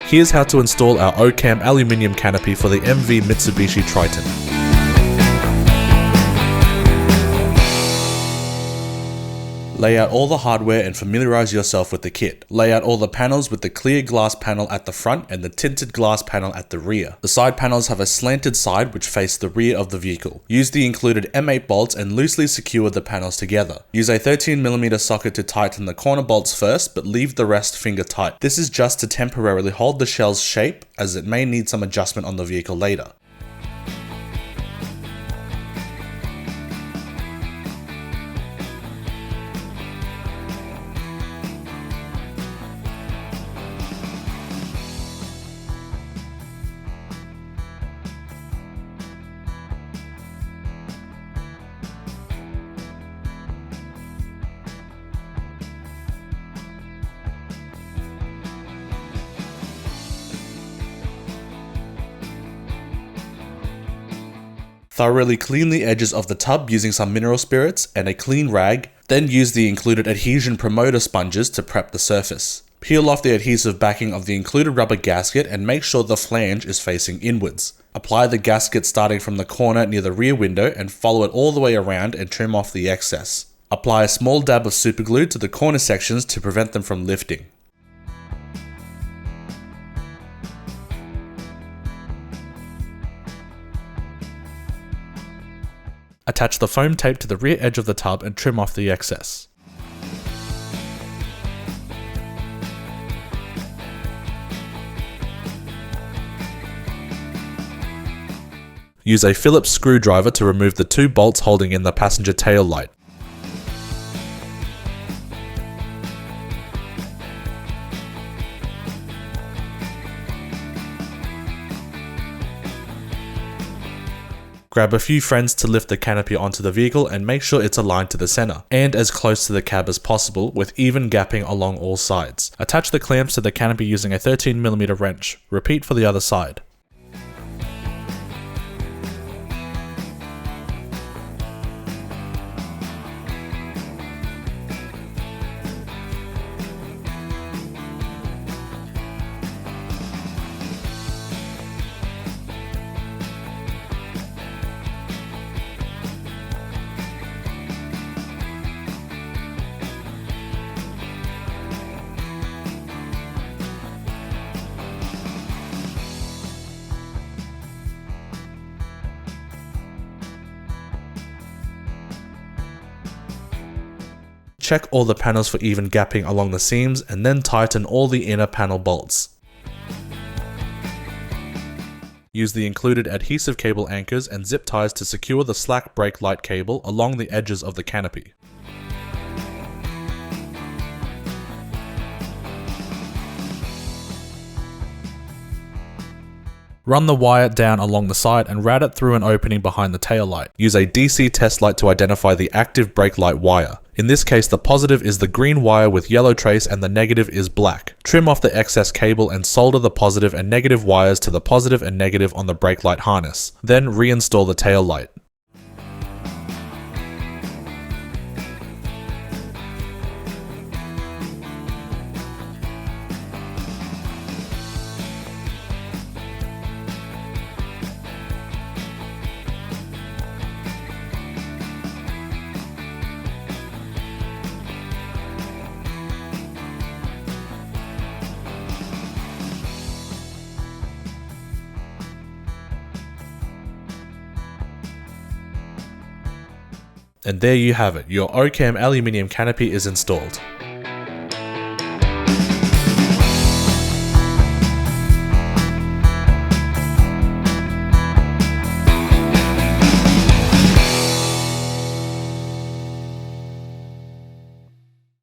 Here's how to install our OCAM Aluminium Canopy for the MV Mitsubishi Triton. Lay out all the hardware and familiarize yourself with the kit. Lay out all the panels with the clear glass panel at the front and the tinted glass panel at the rear. The side panels have a slanted side which face the rear of the vehicle. Use the included M8 bolts and loosely secure the panels together. Use a 13mm socket to tighten the corner bolts first, but leave the rest finger tight. This is just to temporarily hold the shell's shape, as it may need some adjustment on the vehicle later. Thoroughly clean the edges of the tub using some mineral spirits and a clean rag, then use the included adhesion promoter sponges to prep the surface. Peel off the adhesive backing of the included rubber gasket and make sure the flange is facing inwards. Apply the gasket starting from the corner near the rear window and follow it all the way around and trim off the excess. Apply a small dab of superglue to the corner sections to prevent them from lifting. Attach the foam tape to the rear edge of the tub and trim off the excess. Use a Phillips screwdriver to remove the two bolts holding in the passenger tail light. Grab a few friends to lift the canopy onto the vehicle and make sure it's aligned to the center, and as close to the cab as possible with even gapping along all sides. Attach the clamps to the canopy using a 13mm wrench. Repeat for the other side. Check all the panels for even gapping along the seams and then tighten all the inner panel bolts. Use the included adhesive cable anchors and zip ties to secure the slack brake light cable along the edges of the canopy. Run the wire down along the side and route it through an opening behind the tail light. Use a DC test light to identify the active brake light wire. In this case, the positive is the green wire with yellow trace and the negative is black. Trim off the excess cable and solder the positive and negative wires to the positive and negative on the brake light harness. Then reinstall the tail light. And there you have it, your OCAM Aluminium Canopy is installed.